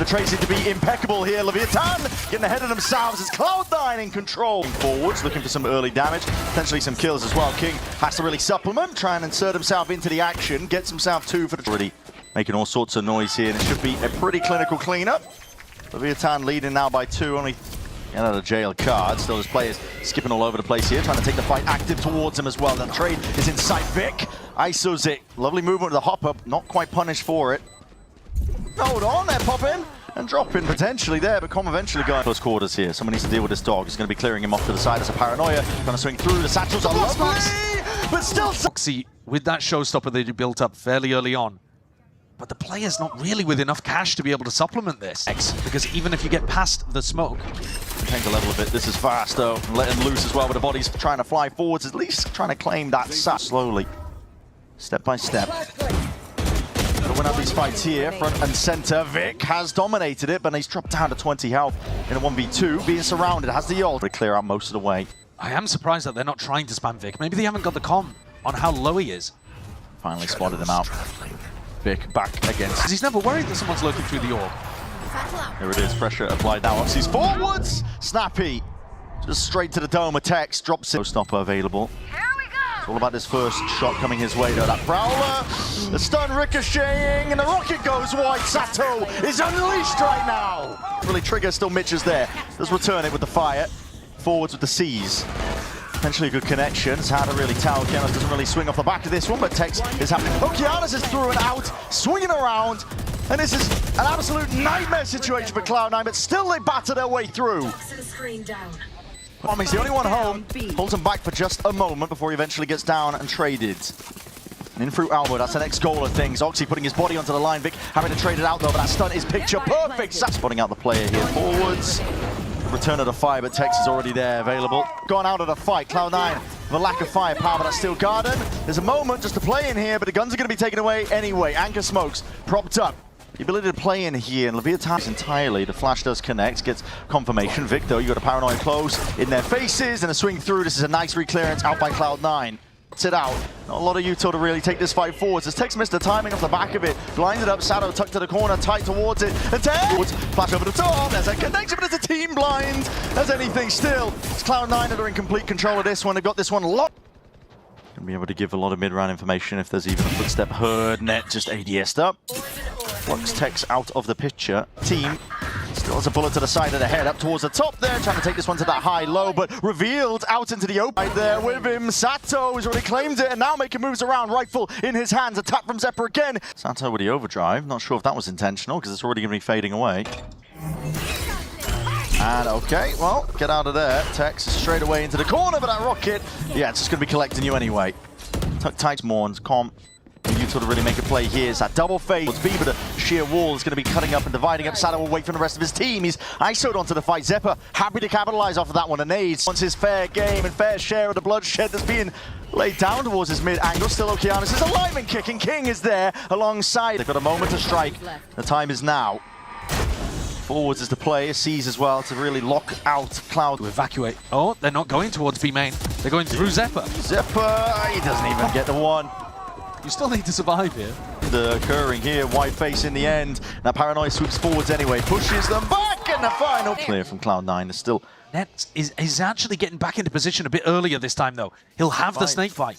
the trade seems to be impeccable here. Leviathan getting ahead of themselves as Cloud9 in control. Forwards, looking for some early damage, potentially some kills as well. King has to really supplement, try and insert himself into the action, gets himself 2 for the... Already making all sorts of noise here, and it should be a pretty clinical cleanup. Leviathan leading now by 2, only get out of jail card. Still his players skipping all over the place here, trying to take the fight active towards him as well. That trade is inside Vic. ISOs it. Lovely movement with the hop up, not quite punished for it. Hold on, they're popping and dropping potentially there, but Com eventually going close quarters here. Someone needs to deal with this dog. He's going to be clearing him off to the side as a paranoia. Trying to swing through. The satchels are lovely, but still... Foxy, with that showstopper that he built up fairly early on, but the player's not really with enough cash to be able to supplement this. Because even if you get past the smoke... Tank the level a bit. This is fast though. Let him loose as well, but the body's trying to fly forwards, at least trying to claim that sat slowly. Step by step. Gonna win out these fights here, front and center. Vic has dominated it, but he's dropped down to 20 health in a 1v2, being surrounded, has the ult to clear out most of the way. I am surprised that they're not trying to spam Vic. Maybe they haven't got the comm on how low he is. Finally spotted him out. Vic back against... He's never worried that someone's lurking through the orb. Here it is, pressure applied now. He's forwards! Snappy! Just straight to the dome, attacks, drops it. No stopper available. It's all about this first shot coming his way though. That Prowler, the stun ricocheting, and the rocket goes wide. Sato is unleashed right now! Really trigger, still Mitch is there. Does return it with the fire. Forwards with the C's. Potentially a good connection. It's hard to really tell. Okeanos doesn't really swing off the back of this one, but Tex is happening. Okeanos is through and out, swinging around, and this is an absolute nightmare situation for Cloud9, but still they batter their way through. He's the only one home, holds him back for just a moment before he eventually gets down and traded. And in through Almo, that's the next goal of things. Oxy putting his body onto the line. Vic having to trade it out though, but that stun is picture perfect. Spotting out the player here forwards. Return of the fire, but Tex is already there, available. Gone out of the fight, Cloud9, the lack of firepower, but that's still Garden. There's a moment just to play in here, but the guns are going to be taken away anyway. Anchor smokes, propped up. The ability to play in here, and Leviathan entirely. The flash does connect, gets confirmation. Vic, though, you got a paranoia close in their faces, and a swing through. This is a nice reclearance out by Cloud9. Sit out. Not a lot of util to really take this fight forwards. As Tex missed the timing off the back of it. Blinded up, Sato tucked to the corner, tight towards it. And Tex! Flash over the top. There's a connection, but it's a team blind. As anything still. It's Cloud9 that are in complete control of this one. They've got this one locked. Gonna be able to give a lot of mid-round information if there's even a footstep heard. Net just ADS'd up. Blocks Tex out of the picture. Team still has a bullet to the side of the head, up towards the top there, trying to take this one to that high-low, but revealed out into the open. Right there with him, Sato has already claimed it, and now making moves around, rifle in his hands, attack from Zephyr again. Sato with the overdrive, not sure if that was intentional, because it's already going to be fading away. And okay, well, get out of there. Tex straight away into the corner, but that rocket, yeah, it's just going to be collecting you anyway. Tuck tight, Morns, Com. You to really make a play here. It's that double fade. B, but the sheer wall is going to be cutting up and dividing up. Sato will wait for the rest of his team. He's ISO'd onto the fight. Zephyr happy to capitalize off of that one. And Nades wants his fair game and fair share of the bloodshed that's being laid down towards his mid angle. Still Okeanos is alive and kicking. King is there alongside. They've got a moment to strike. The time is now. Forwards is the play. Sees as well to really lock out Cloud. To evacuate. Oh, they're not going towards B main. They're going through Zephyr. Zephyr, he doesn't even get the one. You still need to survive here. The occurring here, wide face in the end. Now Paranoia swoops forwards anyway, pushes them back, and the final clear from Cloud9 is still... Net is actually getting back into position a bit earlier this time though. He'll have the snake fight.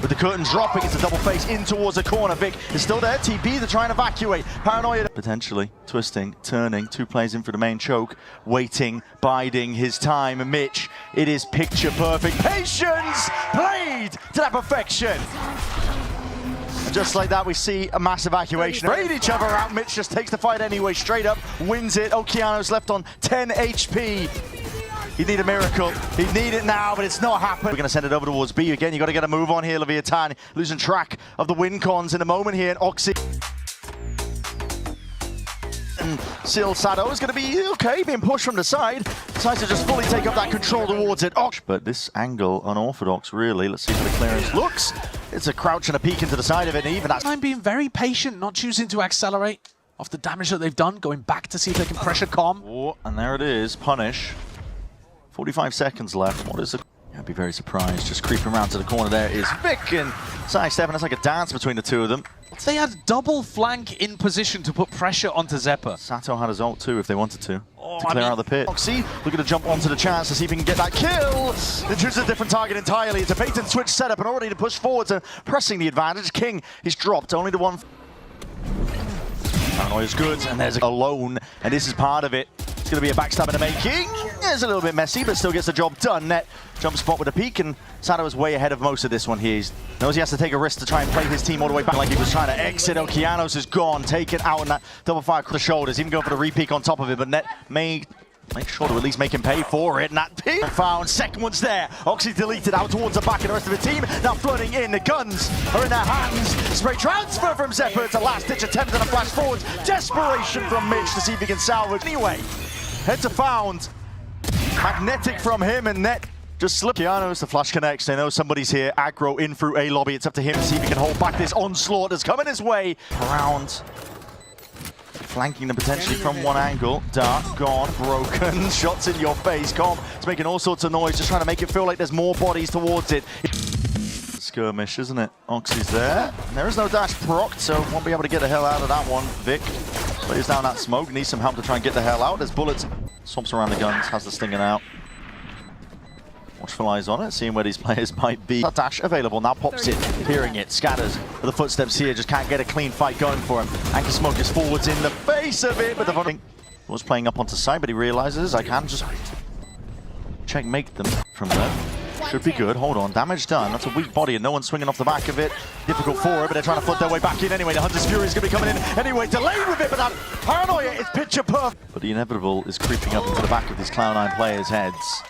With the curtains dropping, it's a double face in towards the corner. Vic is still there, TP, they're trying to evacuate. Paranoia potentially twisting, turning, 2 players in for the main choke, waiting, biding his time. Mitch, it is picture perfect. Patience played to that perfection. And just like that, we see a mass evacuation. Raid each other out. Mitch just takes the fight anyway, straight up, wins it. Okeanos left on 10 HP. He'd need a miracle. He'd need it now, but it's not happening. We're going to send it over towards B again. You've got to get a move on here, Leviathan. Losing track of the win cons in a moment here. And Oxy. And Sil Sato is going to be okay, being pushed from the side. Decides to just fully take up that control towards it. But this angle, unorthodox, really. Let's see how the clearance looks. It's a crouch and a peek into the side of it, and even that's... I'm being very patient, not choosing to accelerate off the damage that they've done, going back to see if they can pressure Com. Oh, and there it is, punish. 45 seconds left. What is it? Yeah, I'd be very surprised. Just creeping around to the corner there is Vic and sidestepping. It's like a dance between the two of them. They had double flank in position to put pressure onto Zeppa. Sato had his ult too if they wanted to clear out the pit. Oxy looking to jump onto the chance to see if he can get that kill. They choose a different target entirely. It's a bait and switch setup and already to push forward to pressing the advantage. King, he's dropped only to one. Paranoia's good, and there's alone, and this is part of it. It's going to be a backstab in the making. It's a little bit messy, but still gets the job done. Net jump spot with a peek, and Sato is way ahead of most of this one here. He knows he has to take a risk to try and play his team all the way back like he was trying to exit. Okeanos is gone, taken out on that double fire across the shoulders, even going for the re-peek on top of it, but Net may make sure to at least make him pay for it, and that peek found. Second one's there. Oxy deleted out towards the back of the rest of the team. Now flooding in. The guns are in their hands. Spray transfer from Zeppa. It's a last-ditch attempt and a flash forward. Desperation from Mitch to see if he can salvage. Anyway, head to found. Magnetic from him, and Net just slip. Keanos, the flash connects. They know somebody's here. Aggro in through A lobby. It's up to him to see if he can hold back this onslaught that's coming his way. Around. Flanking them potentially from one angle. Dark, gone, broken. Shots in your face. Com, it's making all sorts of noise, just trying to make it feel like there's more bodies towards it. Skirmish, isn't it? Oxy's there. There is no dash procced, so won't be able to get the hell out of that one. Vic plays down that smoke. Needs some help to try and get the hell out. There's bullets. Swamps around the guns. Has the stinging out. Watchful eyes on it, seeing where these players might be. That dash available, now pops it, hearing it, scatters. But the footsteps here just can't get a clean fight going for him. Anchor Smoke is forwards in the face of it, but the funding was playing up onto side, but he realizes I can just checkmate them from there. Should be good, hold on, damage done. That's a weak body and no one's swinging off the back of it. Difficult for it, but they're trying to flood their way back in anyway. The Hunter's Fury is going to be coming in anyway, delayed with it, but that Paranoia is picture perfect. But the inevitable is creeping up into the back of these Cloud9 players' heads.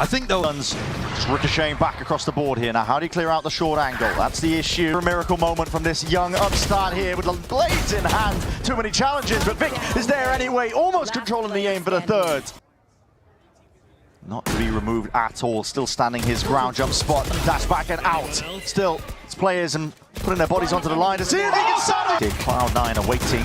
I think those guns just ricocheting back across the board here. Now, how do you clear out the short angle? That's the issue. A miracle moment from this young upstart here with the blades in hand. Too many challenges, but Vic is there anyway, almost controlling the aim for the third. Not to be removed at all. Still standing his ground jump spot. Dash back and out. Still, it's players and putting their bodies onto the line to see if he can salvage. Cloud9 are waiting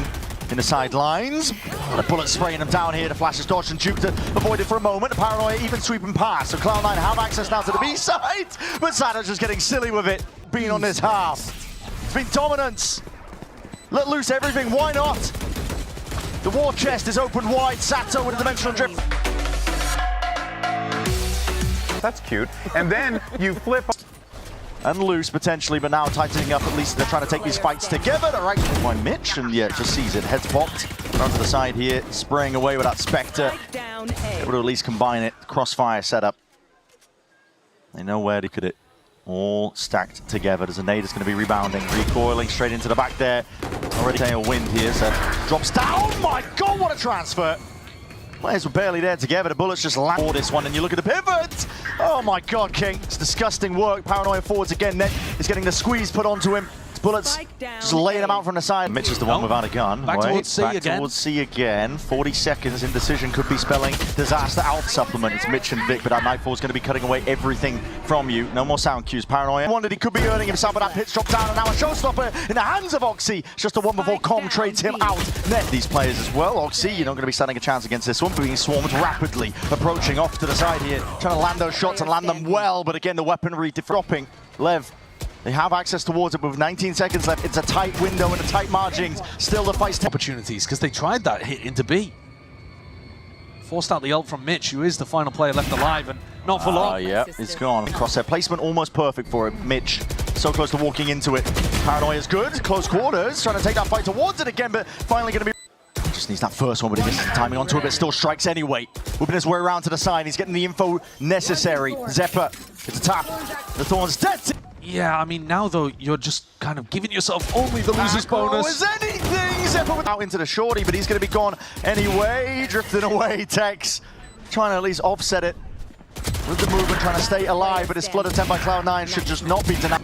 in the sidelines. The bullet spraying them down here. The flash is dodged and duped, avoided for a moment. The Paranoia even sweeping past. So Cloud9 have access now to the B side, but Sato's just getting silly with it. Being on this half. It's been dominance. Let loose everything. Why not? The war chest is open wide. Sato with a dimensional drift. That's cute. And then you flip and loose potentially, but now tightening up. At least they're trying to take these fights together. The right by Mitch, and yeah, just sees it. Heads popped onto the side here, spraying away with that Spectre. Able to at least combine it. Crossfire setup. They know where to put it. All stacked together. There's a nade that's going to be rebounding, recoiling straight into the back there. Already tailwind here, so drops down. Oh my God, what a transfer! Players were barely there together. The bullets just land for this one, and you look at the pivot. Oh my God, King. It's disgusting work. Paranoia forwards again. Net is getting the squeeze put onto him. Bullets just laying him out from the side. Mitch is the one without a gun. Back towards C again. Towards C again. 40 seconds. Indecision could be spelling disaster out supplement. It's Mitch and Vic, but that Nightfall is going to be cutting away everything from you. No more sound cues. Paranoia wondered he could be earning himself, but that pit's dropped down, and now a showstopper in the hands of Oxy. It's just a one before Com trades him out. Net these players as well. Oxy, you're not going to be standing a chance against this one, being swarmed rapidly, approaching off to the side here, trying to land those shots and land them well, but again, the weaponry dropping. Lev, they have access towards it, but with 19 seconds left, it's a tight window and a tight margins. Still the fight's opportunities, because they tried that hit into B. Forced out the ult from Mitch, who is the final player left alive, and not for long. Yeah, it's gone. Crosshair placement almost perfect for it. Mitch, so close to walking into it. Paranoia's good, close quarters, trying to take that fight towards it again, but finally going to be... Just needs that first one, but he misses the timing onto it, but still strikes anyway. Whipping his way around to the side, he's getting the info necessary. Zeppa, it's a tap. The Thorn's dead. Yeah, I mean, now though, you're just kind of giving yourself only the loser's bonus. Is anything! Zeppa out into the shorty, but he's going to be gone anyway. Drifting away, Tex. Trying to at least offset it with the movement, trying to stay alive, but his flood attempt by Cloud9 should just not be denied.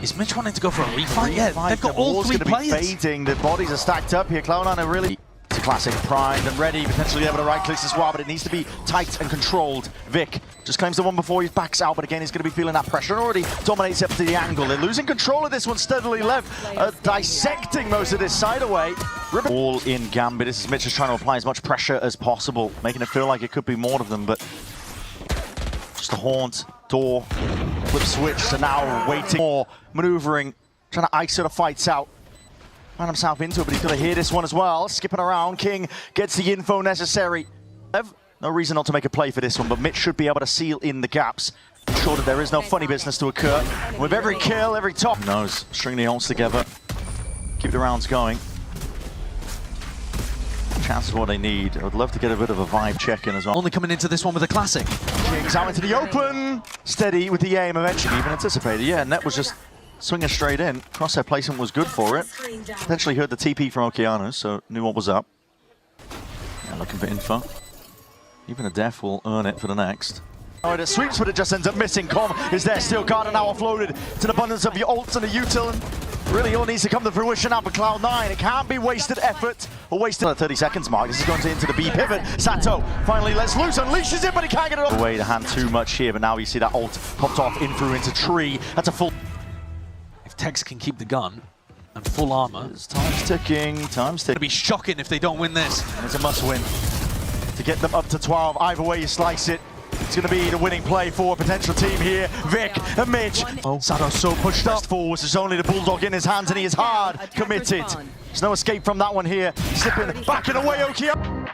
Is Mitch wanting to go for a refight? Yeah, they've got all three players. Fading. The bodies are stacked up here. Cloud9 are really... It's a classic, primed and ready, potentially able to right clicks as well, but it needs to be tight and controlled. Vic just claims the one before he backs out, but again, he's going to be feeling that pressure and already dominates up to the angle. They're losing control of this one steadily. Lev dissecting most of this side away. All in Gambit. This is Mitch just trying to apply as much pressure as possible, making it feel like it could be more of them, but Just a haunt, door, flip switch, so now waiting more, maneuvering, trying to ISO the fights out. Ran himself into it, but he's going to hear this one as well. Skipping around, King gets the info necessary. No reason not to make a play for this one, but Mitch should be able to seal in the gaps. Ensure that there is no funny business to occur. With every kill, every top. Who knows, string the ults together, keep the rounds going. Chance is what they need. I would love to get a bit of a vibe check in as well. Only coming into this one with a classic. Kings out into the open. Steady with the aim eventually, even anticipated. Yeah, Net was just swinging straight in. Crosshair placement was good for it. Potentially heard the TP from Okeanos, so knew what was up. Yeah, looking for info. Even a death will earn it for the next. Oh, it sweeps, but it just ends up missing. Com is there still. Garden now offloaded to the abundance of your ults and the util. And really all needs to come to fruition now for Cloud9. It can't be wasted effort or wasted 30 seconds mark. This is going into the B pivot. Sato finally lets loose, unleashes it, but he can't get it off. Away to hand too much here, but now you see that ult popped off in through into tree. That's a full. If Tex can keep the gun and full armor, Time's ticking, time's ticking. it'd be shocking if they don't win this. And it's a must win to get them up to 12. Either way you slice it, it's going to be the winning play for a potential team here. Vic and Mitch. Oh, Sato's so pushed up forwards. There's only the Bulldog in his hands, and he is hard committed. There's no escape from that one here. Slipping back and away, Okia.